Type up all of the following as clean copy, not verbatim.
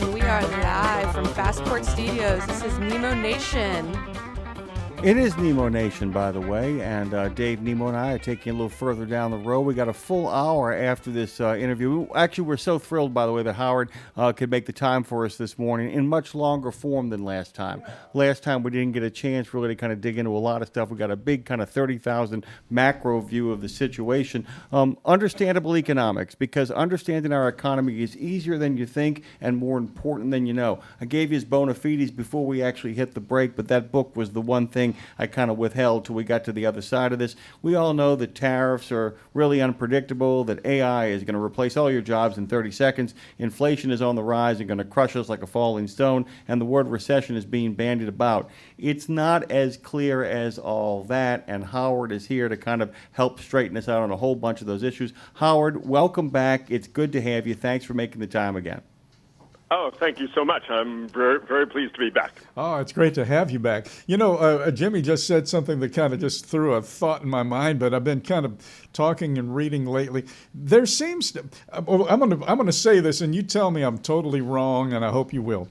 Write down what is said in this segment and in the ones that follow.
and we are live from Fastport Studios. This is Nemo Nation. It is Nemo Nation, by the way, and Dave, Nemo, and I are taking a little further down the road. We got a full hour after this interview. Actually, we're so thrilled, by the way, that Howard could make the time for us this morning in much longer form than last time. Last time we didn't get a chance really to kind of dig into a lot of stuff. We got a big kind of 30,000 macro view of the situation. Understandable economics, because understanding our economy is easier than you think and more important than you know. I gave you his bona fides before we actually hit the break, but that book was the one thing I kind of withheld till we got to the other side of this. We all know that tariffs are really unpredictable, that AI is going to replace all your jobs in 30 seconds, inflation is on the rise and going to crush us like a falling stone, and the word recession is being bandied about. It's not as clear as all that, and Howard is here to kind of help straighten us out on a whole bunch of those issues. Howard, welcome back. It's good to have you. Thanks for making the time again. Oh, thank you so much. I'm very, very pleased to be back. Oh, it's great to have you back. You know, Jimmy just said something that kind of just threw a thought in my mind, but I've been kind of talking and reading lately. There seems to, I'm going to say this, and you tell me I'm totally wrong, and I hope you will.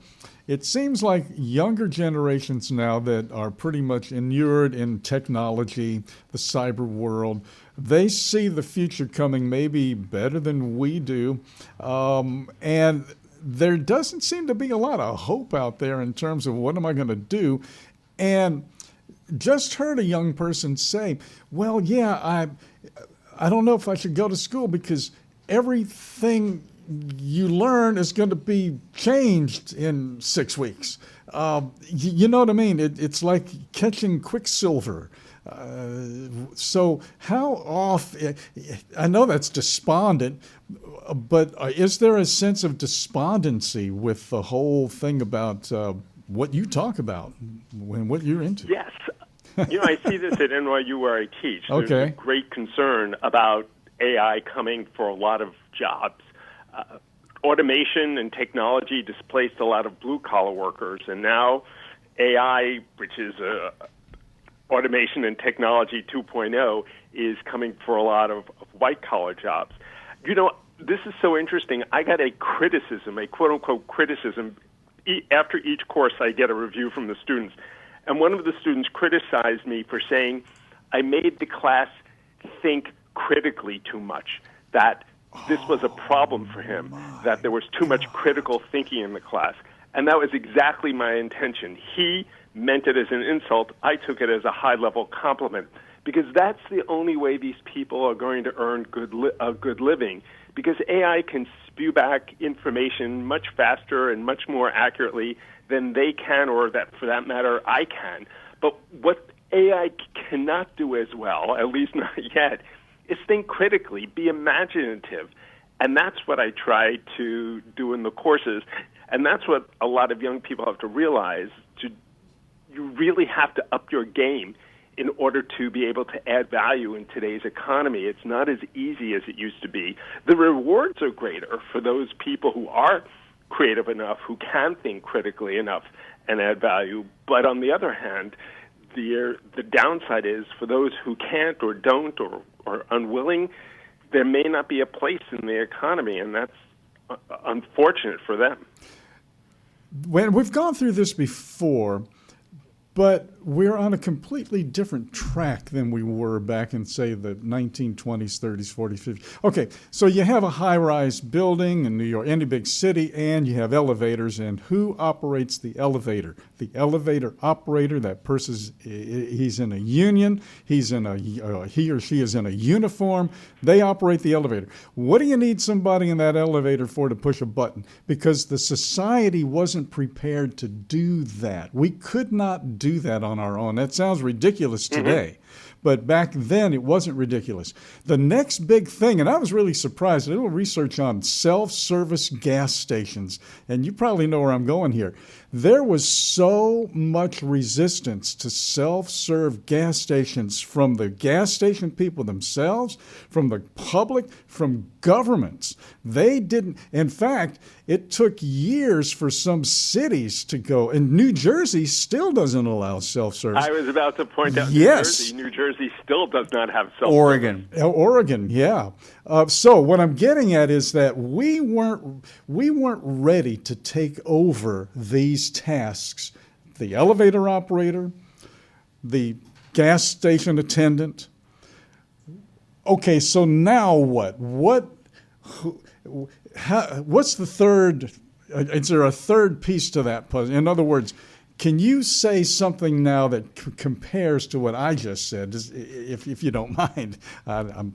It seems like younger generations now that are pretty much inured in technology, the cyber world, they see the future coming maybe better than we do, and there doesn't seem to be a lot of hope out there in terms of what am I going to do. And just heard a young person say, well, yeah, I don't know if I should go to school because everything you learn is going to be changed in 6 weeks. You know what I mean? It's like catching quicksilver. So how off, I know that's despondent, but is there a sense of despondency with the whole thing about what you talk about and what you're into? Yes. You know, I see this at NYU where I teach. There's Okay. a great concern about AI coming for a lot of jobs. Automation and technology displaced a lot of blue-collar workers, and now AI, which is automation and technology 2.0, is coming for a lot of white-collar jobs. You know, this is so interesting. I got a criticism, a quote-unquote criticism. After each course, I get a review from the students. And one of the students criticized me for saying I made the class think critically too much, that this was a problem for him, that there was too much critical thinking in the class. And that was exactly my intention. He meant it as an insult. I took it as a high-level compliment, because that's the only way these people are going to earn a good living, because AI can spew back information much faster and much more accurately than they can, or that, for that matter, I can. But what AI cannot do as well, at least not yet, is think critically, be imaginative. And that's what I try to do in the courses. And that's what a lot of young people have to realize. You really have to up your game in order to be able to add value in today's economy. It's not as easy as it used to be. The rewards are greater for those people who are creative enough, who can think critically enough and add value. But on the other hand, the downside is for those who can't or don't or are unwilling, there may not be a place in the economy, and that's unfortunate for them. When we've gone through this before, but we're on a completely different track than we were back in, say, the 1920s, 30s, 40s, 50s. Okay, so you have a high-rise building in New York, any big city, and you have elevators, and who operates the elevator? The elevator operator, that person, he's in a union, he or she is in a uniform, they operate the elevator. What do you need somebody in that elevator for to push a button? Because the society wasn't prepared to do that. We could not do that on our own. That sounds ridiculous today. But back then, it wasn't ridiculous. The next big thing, and I was really surprised, a little research on self-service gas stations, and you probably know where I'm going here. There was so much resistance to self-serve gas stations from the gas station people themselves, from the public, from governments. They didn't. In fact, it took years for some cities to go, and New Jersey still doesn't allow self-service. I was about to point out Yes. New Jersey Jersey still does not have self-service. Oregon, yeah. So what I'm getting at is that we weren't ready to take over these tasks. The elevator operator, the gas station attendant. Okay, so now what? What's the third? Is there a third piece to that puzzle? In other words, can you say something now that compares to what I just said, if you don't mind? I'm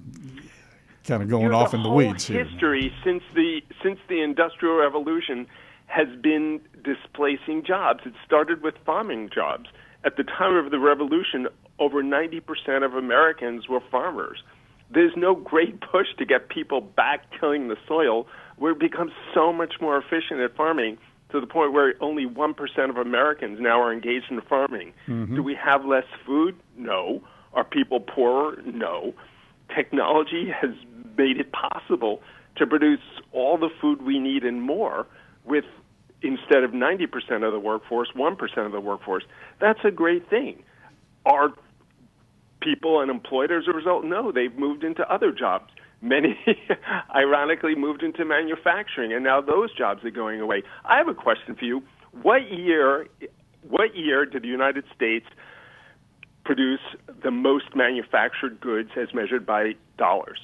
kind of going off in the weeds here. History since the Industrial Revolution has been displacing jobs. It started with farming jobs. At the time of the revolution, over 90% of Americans were farmers. There's no great push to get people back tilling the soil. We've become so much more efficient at farming to the point where only 1% of Americans now are engaged in farming. Mm-hmm. Do we have less food? No. Are people poorer? No. Technology has made it possible to produce all the food we need and more with, instead of 90% of the workforce, 1% of the workforce. That's a great thing. Are people unemployed as a result? No, they've moved into other jobs. Many, ironically, moved into manufacturing, and now those jobs are going away. I have a question for you. What year did the United States produce the most manufactured goods as measured by dollars?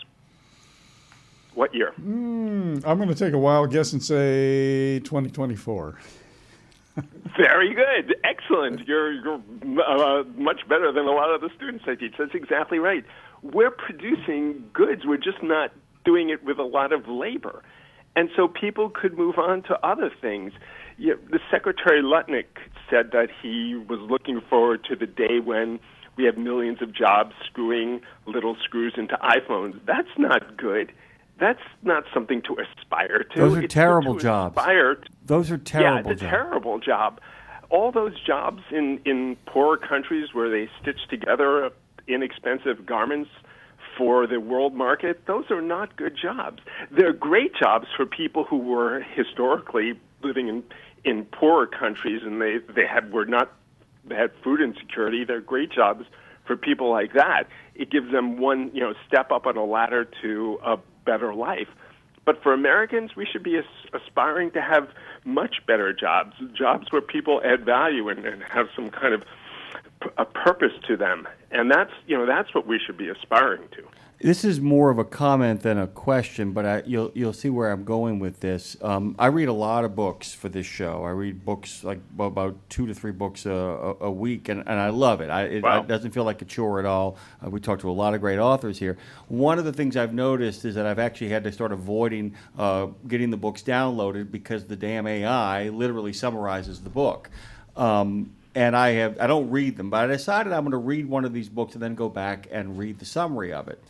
What year? I'm going to take a wild guess and say 2024. Very good. Excellent. You're much better than a lot of the students I teach. That's exactly right. We're producing goods. We're just not doing it with a lot of labor. And so people could move on to other things. The Secretary Lutnick said that he was looking forward to the day when we have millions of jobs screwing little screws into iPhones. That's not good. That's not something to aspire to. Those are terrible jobs. Those are terrible jobs. Yeah, it's a terrible job. All those jobs in poorer countries where they stitch together inexpensive garments for the world market, those are not good jobs. They're great jobs for people who were historically living in poorer countries and they had food insecurity. They're great jobs for people like that. It gives them one step up on a ladder to a better life. But for Americans, we should be aspiring to have much better jobs where people add value and have some kind of a purpose to them. And that's what we should be aspiring to. This is more of a comment than a question, but you'll see where I'm going with this. I read a lot of books for this show. I read books like about 2 to 3 books a week, and I love it. It doesn't feel like a chore at all. We talk to a lot of great authors here. One of the things I've noticed is that I've actually had to start avoiding getting the books downloaded because the damn AI literally summarizes the book. And I don't read them, but I decided I'm going to read one of these books and then go back and read the summary of it.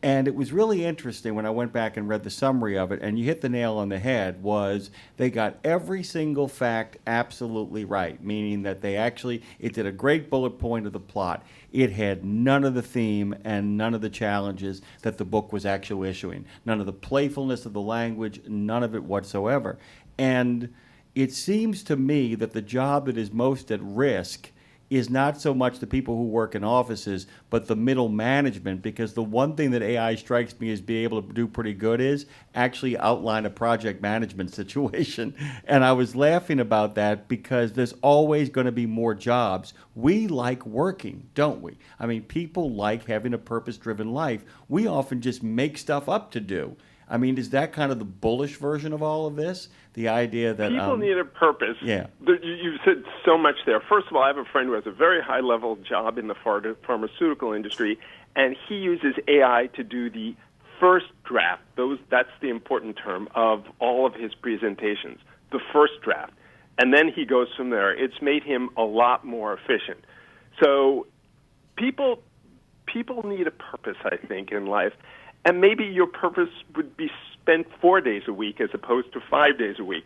And it was really interesting when I went back and read the summary of it, and you hit the nail on the head, was they got every single fact absolutely right, meaning that it did a great bullet point of the plot. It had none of the theme and none of the challenges that the book was actually issuing, none of the playfulness of the language, none of it whatsoever. And it seems to me that the job that is most at risk is not so much the people who work in offices, but the middle management, because the one thing that AI strikes me as being able to do pretty good is actually outline a project management situation. And I was laughing about that because there's always going to be more jobs. We like working, don't we? I mean, people like having a purpose-driven life. We often just make stuff up to do. I mean, is that kind of the bullish version of all of this? The idea that people need a purpose. Yeah. You said so much there. First of all, I have a friend who has a very high-level job in the pharmaceutical industry, and he uses AI to do the first draft. That's the important term of all of his presentations, the first draft. And then he goes from there. It's made him a lot more efficient. So people need a purpose, I think, in life. And maybe your purpose would be spent 4 days a week as opposed to 5 days a week.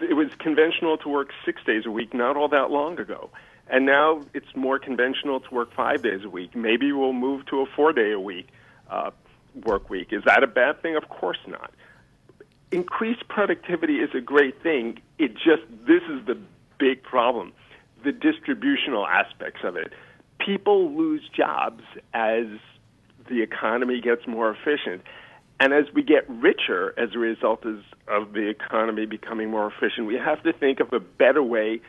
It was conventional to work 6 days a week not all that long ago. And now it's more conventional to work 5 days a week. Maybe we'll move to a 4-day-a-week work week. Is that a bad thing? Of course not. Increased productivity is a great thing. This is the big problem, the distributional aspects of it. people lose jobs as the economy gets more efficient. And as we get richer as a result of the economy becoming more efficient, we have to think of a better way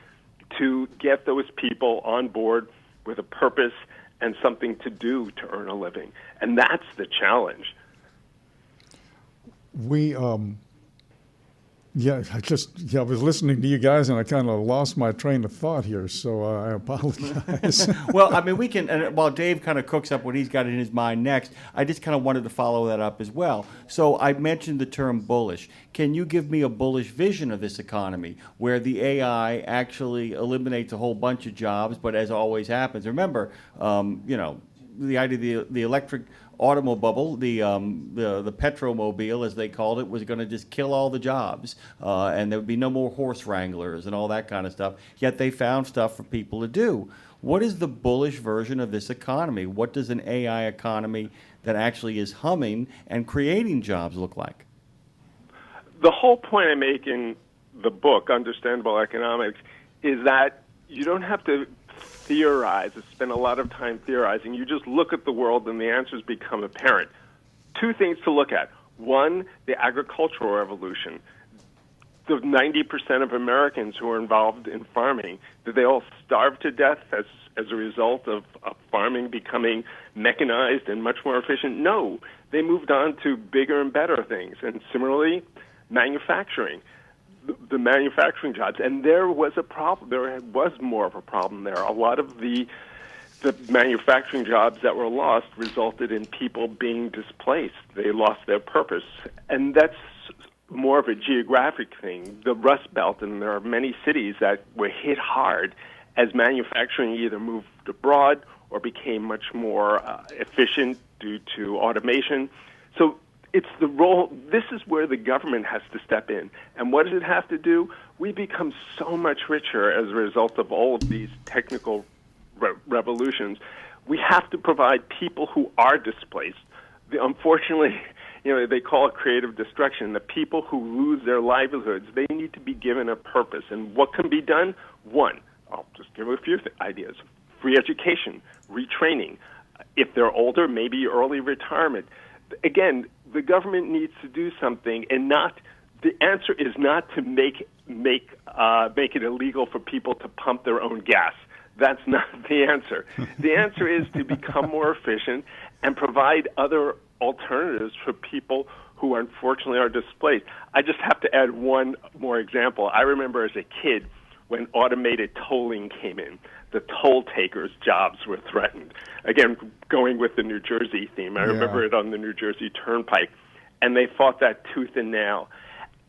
to get those people on board with a purpose and something to do to earn a living. And that's the challenge. I was listening to you guys and I kind of lost my train of thought here, so I apologize. Well, I mean, we can, and while Dave kind of cooks up what he's got in his mind next, I just kind of wanted to follow that up as well. So I mentioned the term bullish. Can you give me a bullish vision of this economy where the AI actually eliminates a whole bunch of jobs, but as always happens, remember, the idea of the electric automobile, the petromobile, as they called it, was going to just kill all the jobs, and there would be no more horse wranglers and all that kind of stuff. Yet they found stuff for people to do. What is the bullish version of this economy? What does an AI economy that actually is humming and creating jobs look like? The whole point I make in the book, Understandable Economics, is that you don't have to theorize, spend a lot of time theorizing. You just look at the world and the answers become apparent. Two things to look at. One, the agricultural revolution. The 90% of Americans who are involved in farming, did they all starve to death as a result of farming becoming mechanized and much more efficient? No. They moved on to bigger and better things. And similarly, manufacturing. The manufacturing jobs, and there was a problem. There was more of a problem there. A lot of the manufacturing jobs that were lost resulted in people being displaced. They lost their purpose, and that's more of a geographic thing. The Rust Belt, and there are many cities that were hit hard as manufacturing either moved abroad or became much more efficient due to automation. So it's the role, this is where the government has to step in. And what does it have to do? We become so much richer as a result of all of these technical revolutions. We have to provide people who are displaced. Unfortunately, they call it creative destruction. The people who lose their livelihoods, they need to be given a purpose. And what can be done? One, I'll just give a few ideas. Free education, retraining. If they're older, maybe early retirement. Again, the government needs to do something, and the answer is not to make it illegal for people to pump their own gas. That's not the answer. The answer is to become more efficient and provide other alternatives for people who unfortunately are displaced. I just have to add one more example. I remember as a kid when automated tolling came in. The toll takers' jobs were threatened. Again, going with the New Jersey theme, I remember it on the New Jersey Turnpike, and they fought that tooth and nail.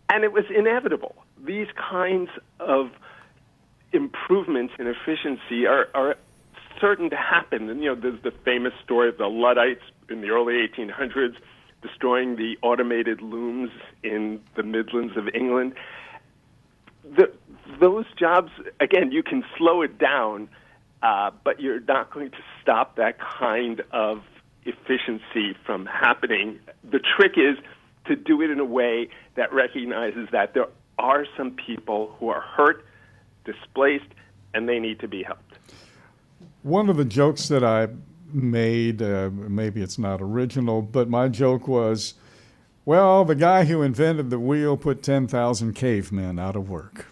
And it was inevitable. These kinds of improvements in efficiency are certain to happen. And, there's the famous story of the Luddites in the early 1800s destroying the automated looms in the Midlands of England. Those jobs, again, you can slow it down, but you're not going to stop that kind of efficiency from happening. The trick is to do it in a way that recognizes that there are some people who are hurt, displaced, and they need to be helped. One of the jokes that I made, maybe it's not original, but my joke was, well, the guy who invented the wheel put 10,000 cavemen out of work.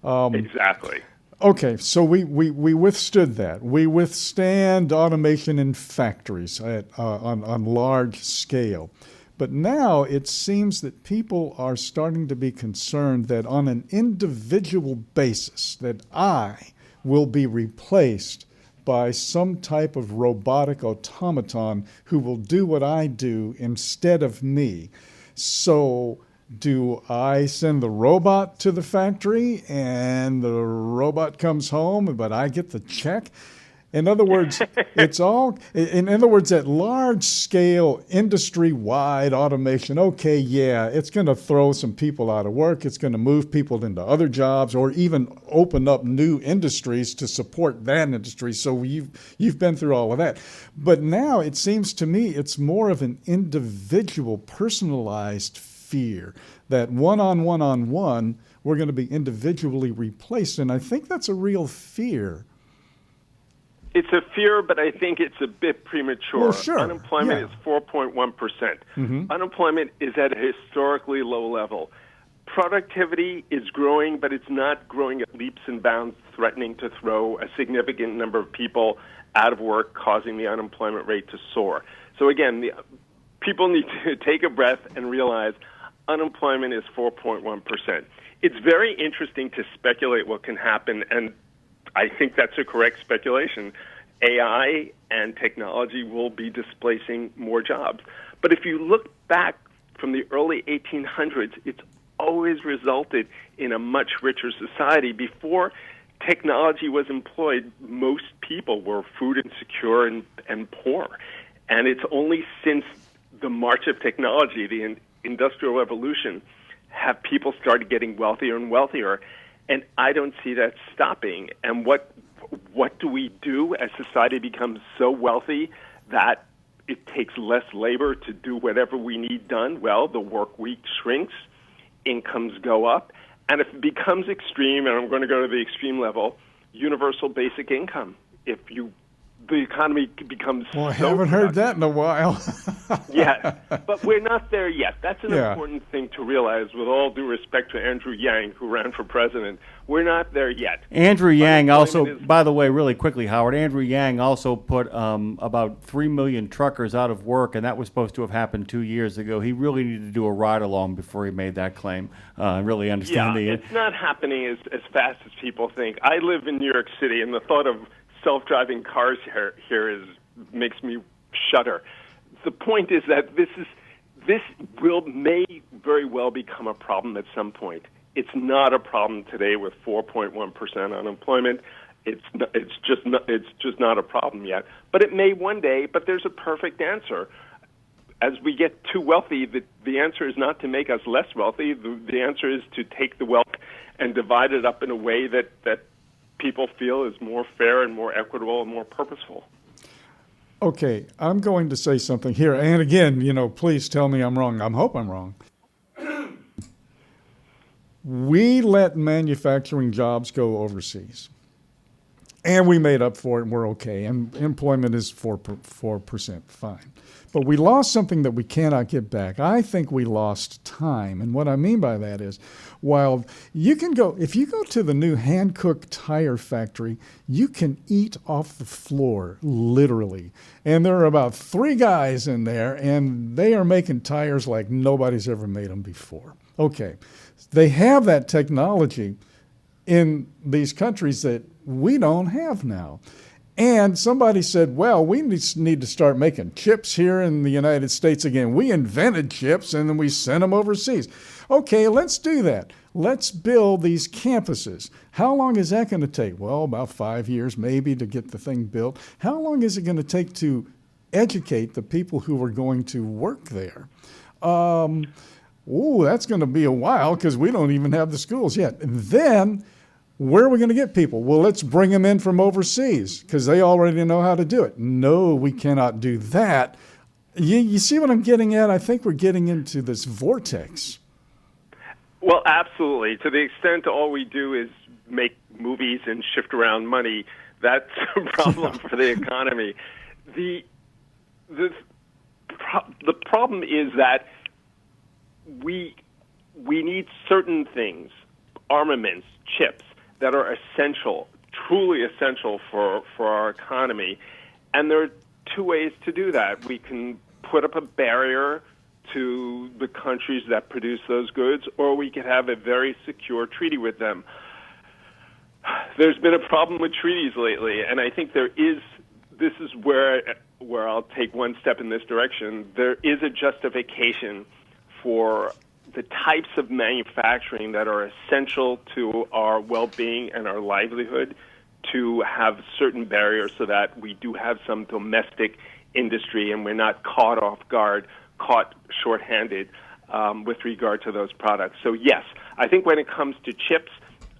Exactly. Okay, so we withstood that. We withstand automation in factories on large scale. But now it seems that people are starting to be concerned that on an individual basis, that I will be replaced by some type of robotic automaton who will do what I do instead of me. So do I send the robot to the factory and the robot comes home, but I get the check? In other words, in other words, at large scale, industry-wide automation, okay, yeah, it's going to throw some people out of work. It's going to move people into other jobs or even open up new industries to support that industry. So you've been through all of that. But now it seems to me it's more of an individual, personalized fear that one-on-one, we're going to be individually replaced. And I think that's a real fear. It's a fear, but I think it's a bit premature. Well, sure. Unemployment Yeah. is 4.1%. Unemployment is at a historically low level. Productivity is growing, but it's not growing at leaps and bounds, threatening to throw a significant number of people out of work, causing the unemployment rate to soar. So again, people need to take a breath and realize unemployment is 4.1%. It's very interesting to speculate what can happen, and I think that's a correct speculation. AI and technology will be displacing more jobs. But if you look back from the early 1800s, it's always resulted in a much richer society. Before technology was employed, most people were food insecure and poor. And it's only since the march of technology, the Industrial Revolution, have people started getting wealthier and wealthier. And I don't see that stopping. And what do we do as society becomes so wealthy that it takes less labor to do whatever we need done? Well, the work week shrinks, incomes go up, and if it becomes extreme, and I'm going to go to the extreme level, universal basic income. The economy becomes Well, I so haven't heard productive. that in a while. Yeah, but we're not there yet. That's an important thing to realize, with all due respect to Andrew Yang, who ran for president. We're not there yet. Andrew Yang also, Unemployment is- by the way, really quickly, Howard, Andrew Yang also put about 3 million truckers out of work, and that was supposed to have happened 2 years ago. He really needed to do a ride-along before he made that claim. Really Yeah, understanding it. it's not happening as fast as people think. I live in New York City, and the thought of self-driving cars here makes me shudder. The point is that this may very well become a problem at some point. It's not a problem today with 4.1% unemployment. It's just not a problem yet. But it may one day. But there's a perfect answer. As we get too wealthy, the answer is not to make us less wealthy. The answer is to take the wealth and divide it up in a way that people feel is more fair and more equitable and more purposeful. Okay, I'm going to say something here. And again, please tell me I'm wrong. I hope I'm wrong. We let manufacturing jobs go overseas. And we made up for it, and we're okay. And employment is 4%, fine. But we lost something that we cannot get back. I think we lost time. And what I mean by that is, while if you go to the new Hankook tire factory, you can eat off the floor, literally. And there are about 3 guys in there, and they are making tires like nobody's ever made them before. Okay, they have that technology in these countries that we don't have now. And somebody said, well, we need to start making chips here in the United States again. We invented chips and then we sent them overseas. Okay, let's do that. Let's build these campuses. How long is that going to take? Well, about 5 years maybe to get the thing built. How long is it going to take to educate the people who are going to work there? That's going to be a while because we don't even have the schools yet. And then where are we going to get people? Well, let's bring them in from overseas because they already know how to do it. No, we cannot do that. You see what I'm getting at? I think we're getting into this vortex. Well, absolutely. To the extent all we do is make movies and shift around money, that's a problem for the economy. The problem is that we need certain things, armaments, chips, that are essential, truly essential for our economy. And there are 2 ways to do that. We can put up a barrier to the countries that produce those goods, or we could have a very secure treaty with them. There's been a problem with treaties lately, and I think this is where I'll take one step in this direction. There is a justification for the types of manufacturing that are essential to our well-being and our livelihood to have certain barriers so that we do have some domestic industry and we're not caught off guard, caught short-handed with regard to those products. So yes, I think when it comes to chips,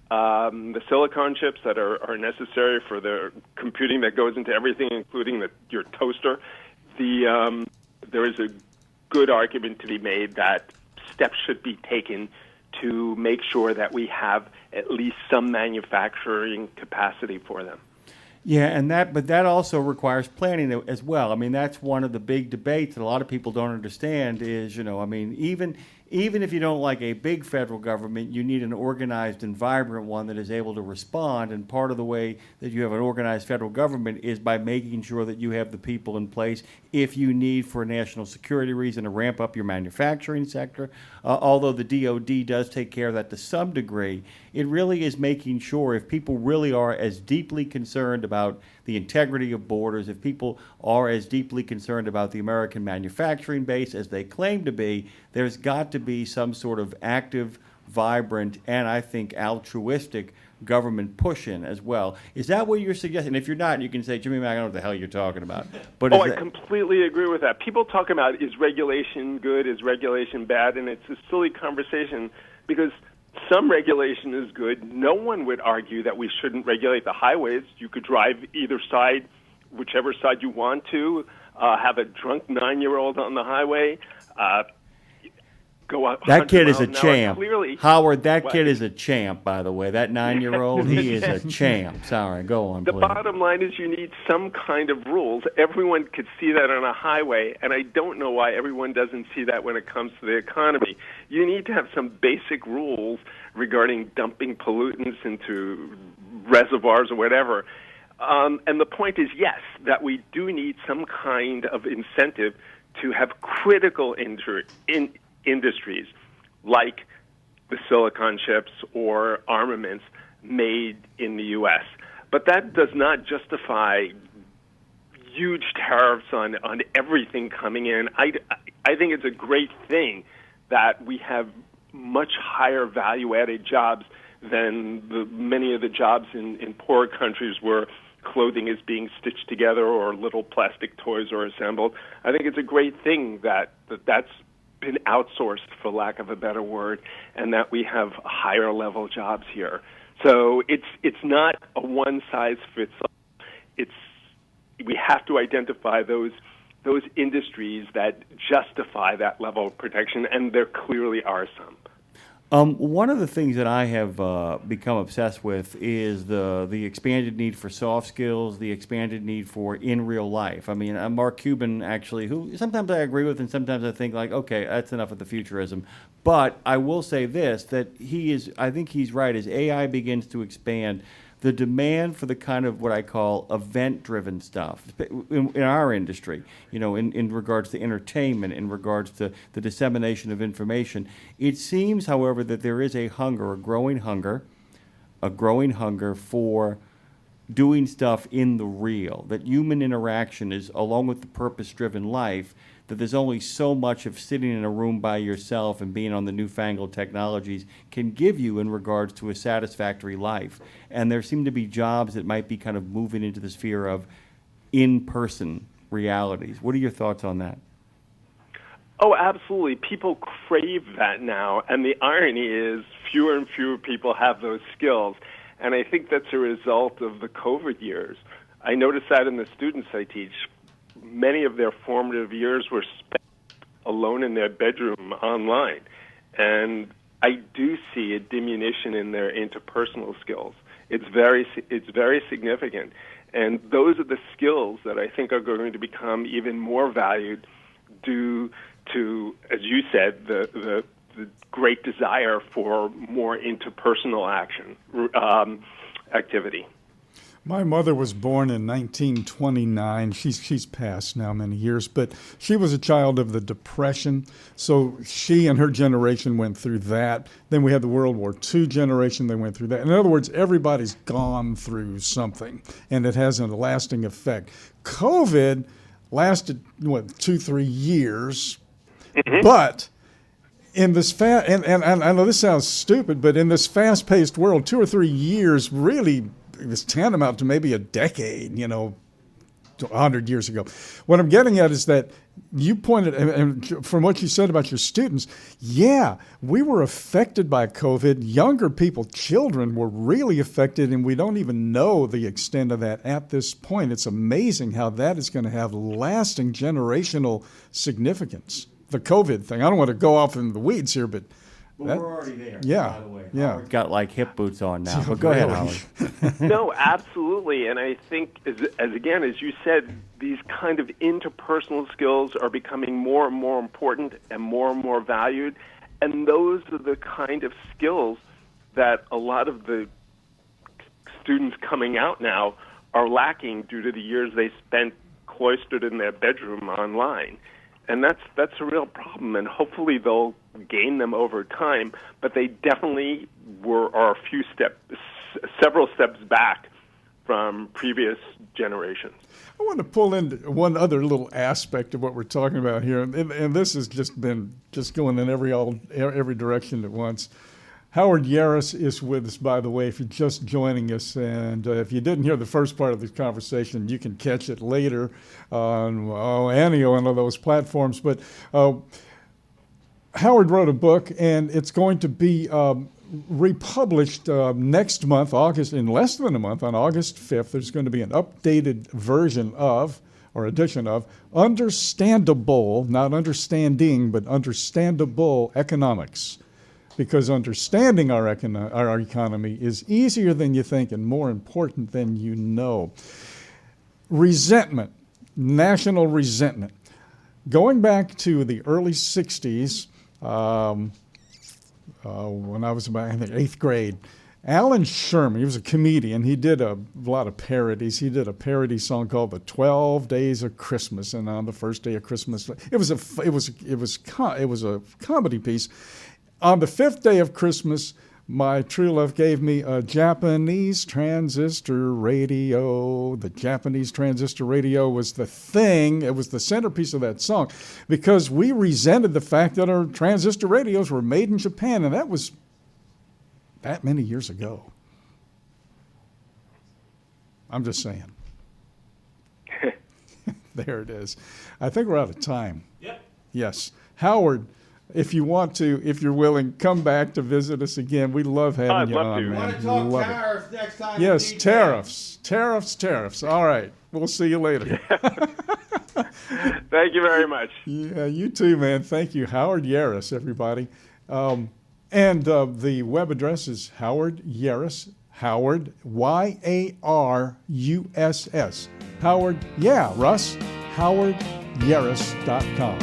the silicon chips that are necessary for the computing that goes into everything, including your toaster, there is a good argument to be made that steps should be taken to make sure that we have at least some manufacturing capacity for them. Yeah, but that also requires planning as well. I mean, that's one of the big debates that a lot of people don't understand is, I mean, even if you don't like a big federal government, you need an organized and vibrant one that is able to respond. And part of the way that you have an organized federal government is by making sure that you have the people in place if you need, for a national security reason, to ramp up your manufacturing sector. Although the DOD does take care of that to some degree, it really is making sure if people really are as deeply concerned about the integrity of borders, if people are as deeply concerned about the American manufacturing base as they claim to be, there's got to be some sort of active, vibrant, and I think altruistic government push-in as well. Is that what you're suggesting? If you're not, you can say, Jimmy Mack, I don't know what the hell you're talking about. But I completely agree with that. People talk about, is regulation good, is regulation bad, and it's a silly conversation because some regulation is good. No one would argue that we shouldn't regulate the highways. You could drive either side, whichever side you want to, have a drunk 9-year-old on the highway, go out. That kid is a champ. Clearly, Howard, that kid is a champ, by the way. That 9-year-old, he is a champ. Sorry, go on, The please. bottom line is you need some kind of rules. Everyone could see that on a highway, and I don't know why everyone doesn't see that when it comes to the economy. You need to have some basic rules regarding dumping pollutants into reservoirs or whatever. And the point is, yes, that we do need some kind of incentive to have critical industries like the silicon chips or armaments made in the U.S. But that does not justify huge tariffs on everything coming in. I think it's a great thing that we have much higher value-added jobs than many of the jobs in poorer countries where clothing is being stitched together or little plastic toys are assembled. I think it's a great thing that's been outsourced, for lack of a better word, and that we have higher level jobs here. So it's not a one size fits all. We have to identify those industries that justify that level of protection, and there clearly are some. One of the things that I have become obsessed with is the expanded need for soft skills, the expanded need for in real life. I mean, Mark Cuban, actually, who sometimes I agree with and sometimes I think, like, okay, that's enough of the futurism. But I will say this, that I think he's right, as AI begins to expand, the demand for the kind of what I call event-driven stuff in our industry, in regards to entertainment, in regards to the dissemination of information. It seems, however, that there is a growing hunger for doing stuff in the real, that human interaction is, along with the purpose-driven life, that there's only so much of sitting in a room by yourself and being on the newfangled technologies can give you in regards to a satisfactory life. And there seem to be jobs that might be kind of moving into the sphere of in-person realities. What are your thoughts on that? Oh, absolutely. People crave that now, and the irony is fewer and fewer people have those skills. And I think that's a result of the COVID years. I notice that in the students I teach. Many of their formative years were spent alone in their bedroom online. And I do see a diminution in their interpersonal skills. It's very significant. And those are the skills that I think are going to become even more valued due to, as you said, the great desire for more interpersonal activity. My mother was born in 1929. She's passed now many years, but she was a child of the Depression. So she and her generation went through that. Then we had the World War II generation. They went through that. In other words, everybody's gone through something, and it has a lasting effect. COVID lasted, 2-3 years, but in this and I know this sounds stupid, but in this fast-paced world, 2 or 3 years really is tantamount to maybe a decade, 100 years ago. What I'm getting at is that you pointed, and from what you said about your students, yeah, we were affected by COVID. Younger people, children, were really affected, and we don't even know the extent of that at this point. It's amazing how that is going to have lasting generational significance. The COVID thing. I don't want to go off in the weeds here, but Well, we're already there. Yeah, By the way, yeah. Howard's got like hip boots on now. But go ahead, Howard. No, absolutely. And I think, as you said, these kind of interpersonal skills are becoming more and more important and more valued. And those are the kind of skills that a lot of the students coming out now are lacking due to the years they spent cloistered in their bedroom online. And that's a real problem, and hopefully they'll gain them over time. But they definitely are several steps back from previous generations. I want to pull in one other little aspect of what we're talking about here, and this has just been going in every direction at once. Howard Yaruss is with us, by the way, if you're just joining us. And if you didn't hear the first part of this conversation, you can catch it later on any one of those platforms. But Howard wrote a book, and it's going to be republished next month, in less than a month, on August 5th. There's going to be an updated version of, or edition of, Understandable, not understanding, but Understandable Economics. Because understanding our economy is easier than you think and more important than you know. Resentment, national resentment. Going back to the early 60s, when I was about in the 8th grade, Alan Sherman, he was a comedian. He did a lot of parodies. He did a parody song called "The 12 Days of Christmas," and on the first day of Christmas, it was a comedy piece. On the 5th day of Christmas, my true love gave me a Japanese transistor radio. The Japanese transistor radio was the thing. It was the centerpiece of that song because we resented the fact that our transistor radios were made in Japan, and that was that many years ago. I'm just saying. There it is. I think we're out of time. Yep. Yes. Howard, if you want to, if you're willing, come back to visit us again. We love having you on, man. Want to talk tariffs next time? Yes, tariffs. All right. We'll see you later. Thank you very much. Yeah, you too, man. Thank you. Howard Yaruss, everybody. And the web address is Howard Yaruss, Howard, Yaruss. Howard, Russ, HowardYaruss.com.